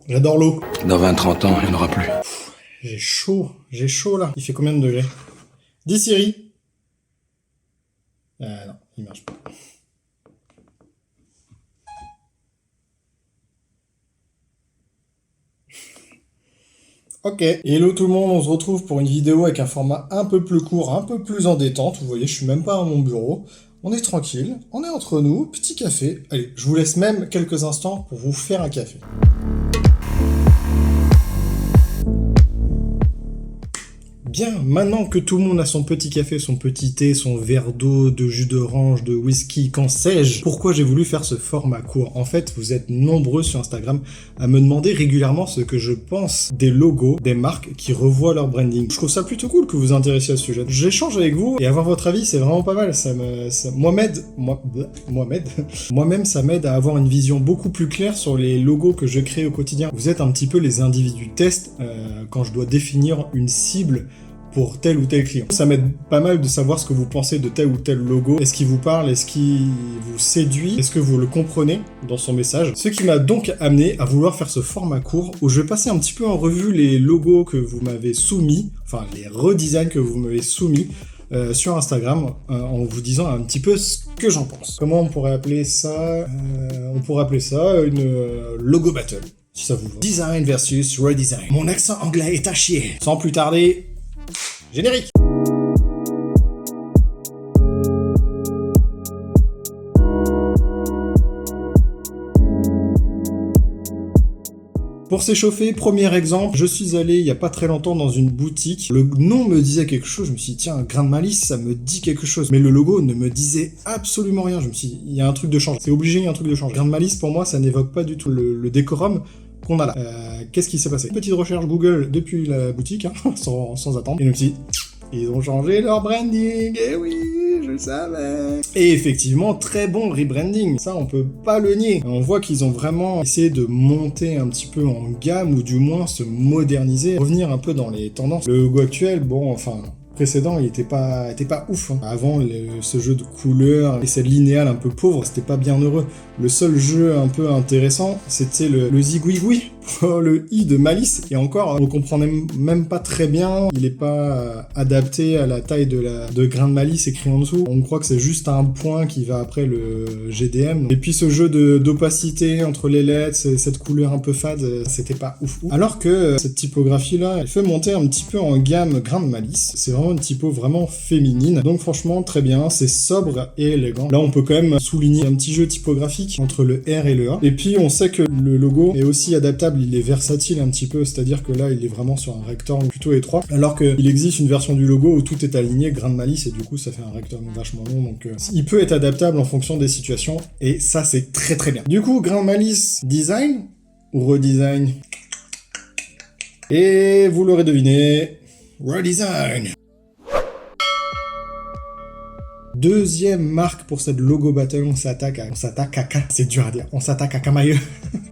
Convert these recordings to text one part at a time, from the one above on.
J'adore l'eau. Dans 20-30 ans, il n'y en aura plus. J'ai chaud là. Il fait combien de degrés? Dis Siri. Ah non, il marche pas. Ok, hello tout le monde, on se retrouve pour une vidéo avec un format un peu plus court, un peu plus en détente. Vous voyez, je suis même pas à mon bureau. On est tranquille, on est entre nous, petit café. Allez, je vous laisse même quelques instants pour vous faire un café. Bien, maintenant que tout le monde a son petit café, son petit thé, son verre d'eau, de jus d'orange, de whisky, qu'en sais-je, pourquoi j'ai voulu faire ce format court? En fait, vous êtes nombreux sur Instagram à me demander régulièrement ce que je pense des logos, des marques qui revoient leur branding. Je trouve ça plutôt cool que vous vous intéressiez à ce sujet. J'échange avec vous et avoir votre avis, c'est vraiment pas mal. Moi-même, ça m'aide à avoir une vision beaucoup plus claire sur les logos que je crée au quotidien. Vous êtes un petit peu les individus test quand je dois définir une cible pour tel ou tel client. Ça m'aide pas mal de savoir ce que vous pensez de tel ou tel logo. Est-ce qu'il vous parle? Est-ce qu'il vous séduit? Est-ce que vous le comprenez dans son message? Ce qui m'a donc amené à vouloir faire ce format court où je vais passer un petit peu en revue les logos que vous m'avez soumis, enfin les redesigns que vous m'avez soumis sur Instagram en vous disant un petit peu ce que j'en pense. Comment on pourrait appeler ça? On pourrait appeler ça une logo battle, si ça vous va. Design versus redesign. Mon accent anglais est à chier. Sans plus tarder, générique. Pour s'échauffer, premier exemple, je suis allé il y a pas très longtemps dans une boutique. Le nom me disait quelque chose, je me suis dit tiens, grain de malice, ça me dit quelque chose. Mais le logo ne me disait absolument rien. Je me suis dit, il y a un truc de change. C'est obligé, il y a un truc de change. Grain de malice, pour moi, ça n'évoque pas du tout le décorum qu'on a là. Qu'est-ce qui s'est passé? Petite recherche Google depuis la boutique, hein, sans attendre. Et je me suis dit, ils ont changé leur branding, eh oui, je le savais. Et effectivement, très bon rebranding, ça on peut pas le nier. On voit qu'ils ont vraiment essayé de monter un petit peu en gamme, ou du moins se moderniser, revenir un peu dans les tendances. Le logo actuel, bon, enfin... précédent, il était pas ouf. Hein. Avant, ce jeu de couleurs et cette linéale un peu pauvre, c'était pas bien heureux. Le seul jeu un peu intéressant, c'était le zigouigoui, le i de Malice. Et encore, on comprend même pas très bien. Il est pas adapté à la taille de grain de Malice écrit en dessous. On croit que c'est juste un point qui va après le GDM. Et puis ce jeu d'opacité entre les lettres, cette couleur un peu fade, c'était pas ouf. Alors que cette typographie-là, elle fait monter un petit peu en gamme grain de Malice. C'est vraiment une typo vraiment féminine. Donc franchement, très bien. C'est sobre et élégant. Là, on peut quand même souligner un petit jeu typographique entre le R et le A. Et puis, on sait que le logo est aussi adaptable. Il est versatile un petit peu. C'est-à-dire que là, il est vraiment sur un rectangle plutôt étroit. Alors qu'il existe une version du logo où tout est aligné, grain de malice, et du coup, ça fait un rectangle vachement long. Donc, il peut être adaptable en fonction des situations. Et ça, c'est très très bien. Du coup, grain de malice, design ou redesign? Et vous l'aurez deviné, redesign. Deuxième marque pour cette logo battle, on s'attaque à c'est dur à dire, on s'attaque à Camailleux.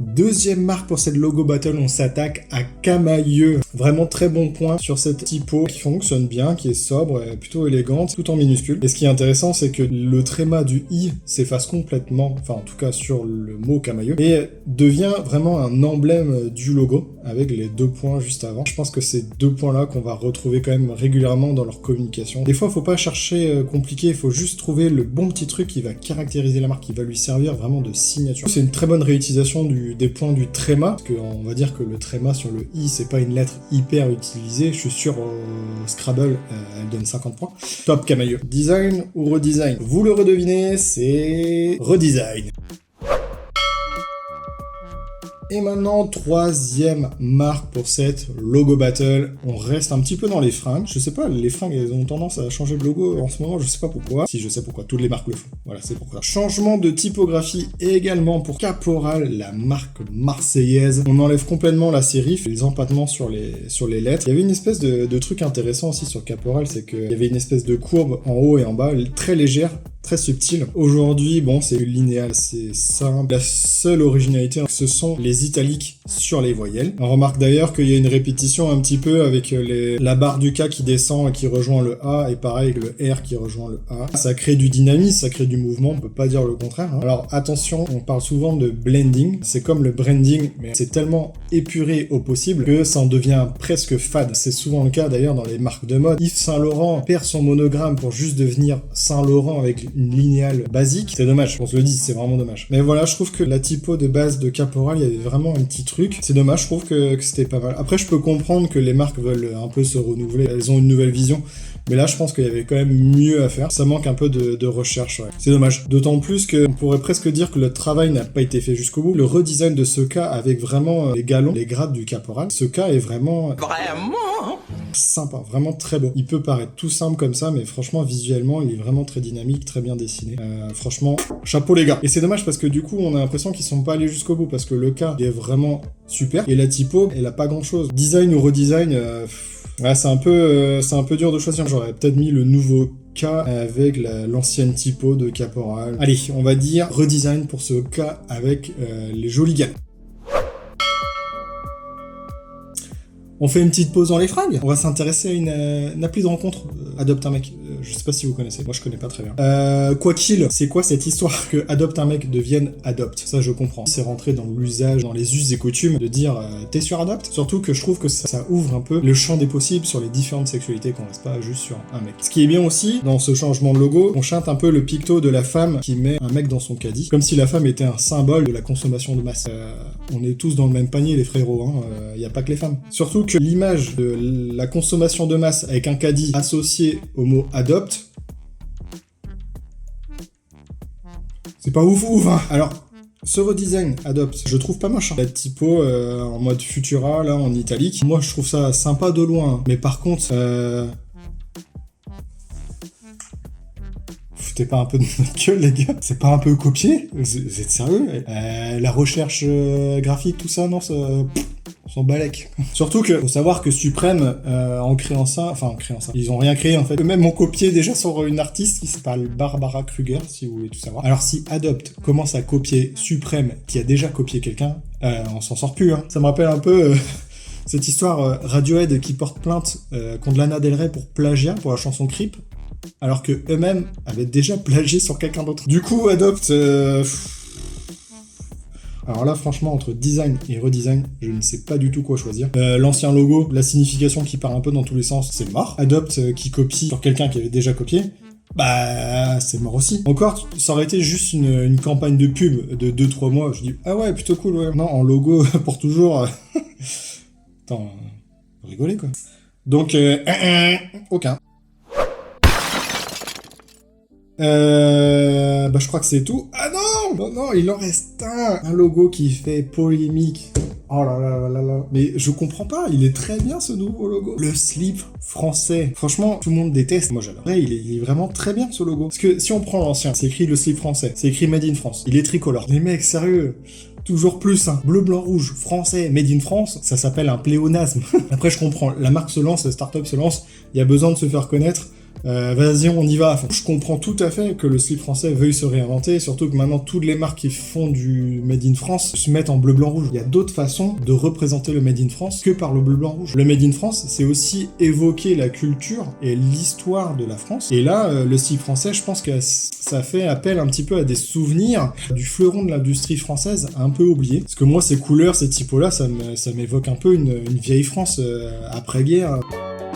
Deuxième marque pour cette logo battle, on s'attaque à Camailleux. Vraiment très bon point sur cette typo qui fonctionne bien, qui est sobre, plutôt élégante, tout en minuscule. Et ce qui est intéressant, c'est que le tréma du i s'efface complètement, enfin en tout cas sur le mot Camailleux, et devient vraiment un emblème du logo, avec les deux points juste avant. Je pense que c'est deux points-là qu'on va retrouver quand même régulièrement dans leur communication. Des fois, faut pas chercher compliqué, il faut juste trouver le bon petit truc qui va caractériser la marque, qui va lui servir vraiment de signature. C'est une très bonne réutilisation des points du tréma, parce qu'on va dire que le tréma sur le i, c'est pas une lettre hyper utilisée. Je suis sûr au Scrabble, elle donne 50 points. Top Camailleux. Design ou redesign? Vous le redevinez, c'est redesign. Et maintenant, troisième marque pour cette logo battle. On reste un petit peu dans les fringues. Je sais pas, les fringues, elles ont tendance à changer de logo en ce moment, je sais pas pourquoi. Si, je sais pourquoi, toutes les marques le font. Voilà, c'est pourquoi. Changement de typographie également pour Caporal, la marque marseillaise. On enlève complètement la sérif, les empattements sur les lettres. Il y avait une espèce de truc intéressant aussi sur Caporal, c'est qu'il y avait une espèce de courbe en haut et en bas, très légère, très subtil. Aujourd'hui, bon, c'est linéal, c'est simple. La seule originalité, ce sont les italiques sur les voyelles. On remarque d'ailleurs qu'il y a une répétition un petit peu avec la barre du K qui descend et qui rejoint le A, et pareil avec le R qui rejoint le A. Ça crée du dynamisme, ça crée du mouvement, on peut pas dire le contraire. Alors attention, on parle souvent de blending, c'est comme le branding, mais c'est tellement épuré au possible que ça en devient presque fade. C'est souvent le cas d'ailleurs dans les marques de mode. Yves Saint Laurent perd son monogramme pour juste devenir Saint Laurent avec une linéale basique. C'est dommage, on se le dit, c'est vraiment dommage. Mais voilà, je trouve que la typo de base de Caporal, il y avait vraiment un petit truc. C'est dommage, je trouve que c'était pas mal. Après, je peux comprendre que les marques veulent un peu se renouveler, elles ont une nouvelle vision. Mais là, je pense qu'il y avait quand même mieux à faire. Ça manque un peu de recherche, ouais. C'est dommage. D'autant plus qu'on pourrait presque dire que le travail n'a pas été fait jusqu'au bout. Le redesign de ce cas avec vraiment les galons, les grades du Caporal, ce cas est vraiment sympa, vraiment très beau. Il peut paraître tout simple comme ça, mais franchement, visuellement, il est vraiment très dynamique, très bien dessiné. Franchement, chapeau les gars. Et c'est dommage parce que du coup, on a l'impression qu'ils sont pas allés jusqu'au bout parce que le cas est vraiment super et la typo, elle a pas grand chose. Design ou redesign, ouais, c'est un peu dur de choisir. J'aurais peut-être mis le nouveau cas avec l'ancienne typo de Caporal. Allez, on va dire redesign pour ce cas avec les jolis gars. On fait une petite pause dans les fringues. On va s'intéresser à une appli de rencontre. Adopte un mec. Je sais pas si vous connaissez. Moi, je connais pas très bien. Quoi qu'il, c'est quoi cette histoire que Adopte un mec devienne Adopte? Ça, je comprends. C'est rentré dans l'usage, dans les us et coutumes de dire t'es sur Adopte. Surtout que je trouve que ça ouvre un peu le champ des possibles sur les différentes sexualités, qu'on reste pas juste sur un mec. Ce qui est bien aussi, dans ce changement de logo, on chante un peu le picto de la femme qui met un mec dans son caddie. Comme si la femme était un symbole de la consommation de masse. On est tous dans le même panier, les frérots. Y a pas que les femmes. Surtout que l'image de la consommation de masse avec un caddie associé au mot adopte, c'est pas ouf, hein. Alors, ce redesign adopte, je trouve pas moche. La typo en mode Futura, là, en italique, moi je trouve ça sympa de loin. Mais par contre, foutez pas un peu de notre gueule, les gars. C'est pas un peu copié? Vous êtes sérieux? La recherche graphique, tout ça, non, ça... on s'en balèque. Surtout que, faut savoir que Suprême, en créant ça, ils ont rien créé en fait. Eux-mêmes ont copié déjà sur une artiste qui s'appelle Barbara Kruger, si vous voulez tout savoir. Alors si Adopte commence à copier Suprême, qui a déjà copié quelqu'un, on s'en sort plus, hein. Ça me rappelle un peu cette histoire Radiohead qui porte plainte contre Lana Del Rey pour plagiat, pour la chanson Creep, alors que eux-mêmes avaient déjà plagié sur quelqu'un d'autre. Du coup, Adopte... Alors là, franchement, entre design et redesign, je ne sais pas du tout quoi choisir. L'ancien logo, la signification qui part un peu dans tous les sens, c'est mort. Adopte qui copie sur quelqu'un qui avait déjà copié, bah c'est mort aussi. Encore, ça aurait été juste une campagne de pub de 2-3 mois, je dis ah ouais, plutôt cool, ouais. Non, en logo pour toujours... Attends, vous rigolez quoi. Donc, aucun. Bah je crois que c'est tout. Ah non, il en reste un logo qui fait polémique. Oh là là là là là. Mais je comprends pas, il est très bien ce nouveau logo. Le slip français. Franchement, tout le monde déteste. Moi j'adore. Ouais, il est vraiment très bien ce logo. Parce que si on prend l'ancien, c'est écrit le slip français. C'est écrit Made in France. Il est tricolore. Les mecs, sérieux. Toujours plus, hein. Bleu, blanc, rouge, français, made in France, ça s'appelle un pléonasme. Après, je comprends. La marque se lance, la start-up se lance. Il y a besoin de se faire connaître. Vas-y, on y va. Je comprends tout à fait que le slip français veuille se réinventer, surtout que maintenant toutes les marques qui font du Made in France se mettent en bleu, blanc, rouge. Il y a d'autres façons de représenter le Made in France que par le bleu, blanc, rouge. Le Made in France, c'est aussi évoquer la culture et l'histoire de la France. Et là, le slip français, je pense que ça fait appel un petit peu à des souvenirs du fleuron de l'industrie française un peu oublié. Parce que moi, ces couleurs, ces typos-là, ça m'évoque un peu une vieille France après-guerre.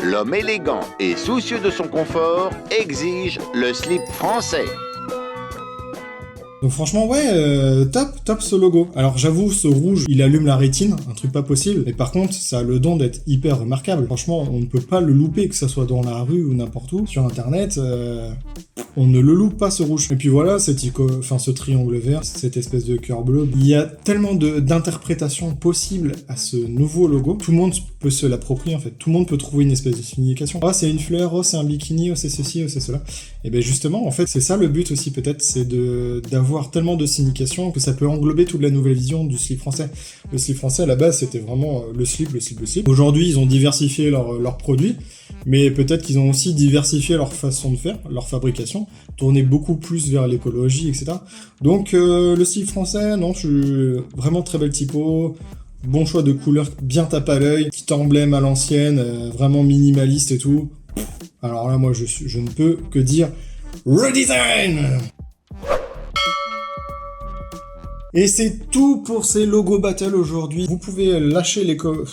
L'homme élégant et soucieux de son confort exige le slip français. Donc franchement, ouais, top ce logo. Alors j'avoue, ce rouge, il allume la rétine, un truc pas possible. Mais par contre, ça a le don d'être hyper remarquable. Franchement, on ne peut pas le louper, que ça soit dans la rue ou n'importe où. Sur Internet, on ne le loupe pas ce rouge. Et puis voilà, ce triangle vert, cette espèce de cœur bleu. Il y a tellement d'interprétations possibles à ce nouveau logo. Tout le monde peut se l'approprier en fait. Tout le monde peut trouver une espèce de signification. Oh, c'est une fleur, oh, c'est un bikini, oh, c'est ceci, oh, c'est cela. Et ben justement, en fait, c'est ça le but aussi peut-être, c'est d'avoir tellement de significations que ça peut englober toute la nouvelle vision du slip français. Le slip français à la base c'était vraiment le slip. Aujourd'hui ils ont diversifié leurs produits, Mais peut-être qu'ils ont aussi diversifié leur façon de faire, leur fabrication, tourné beaucoup plus vers l'écologie, etc. Donc le slip français, non, je suis vraiment très belle typo, bon choix de couleurs, bien tape à l'œil, petit emblème à l'ancienne, vraiment minimaliste et tout. Alors là, moi, je ne peux que dire redesign. Et c'est tout pour ces logos battle aujourd'hui. Vous pouvez lâcher les coms.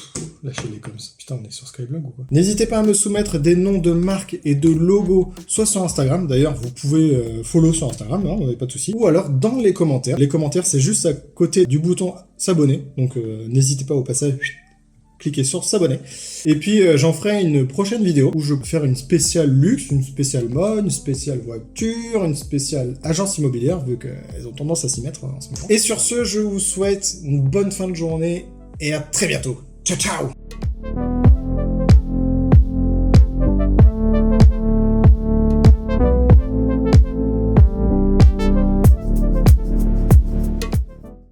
Putain, on est sur Skyblog ou quoi? N'hésitez pas à me soumettre des noms de marques et de logos, soit sur Instagram. D'ailleurs, vous pouvez follow sur Instagram, hein, on n'avez pas de soucis. Ou alors dans les commentaires. Les commentaires, c'est juste à côté du bouton s'abonner. Donc n'hésitez pas au passage. Cliquez sur s'abonner. Et puis j'en ferai une prochaine vidéo où je vais faire une spéciale luxe, une spéciale mode, une spéciale voiture, une spéciale agence immobilière, vu qu'elles ont tendance à s'y mettre en ce moment. Et sur ce, je vous souhaite une bonne fin de journée et à très bientôt. Ciao ciao!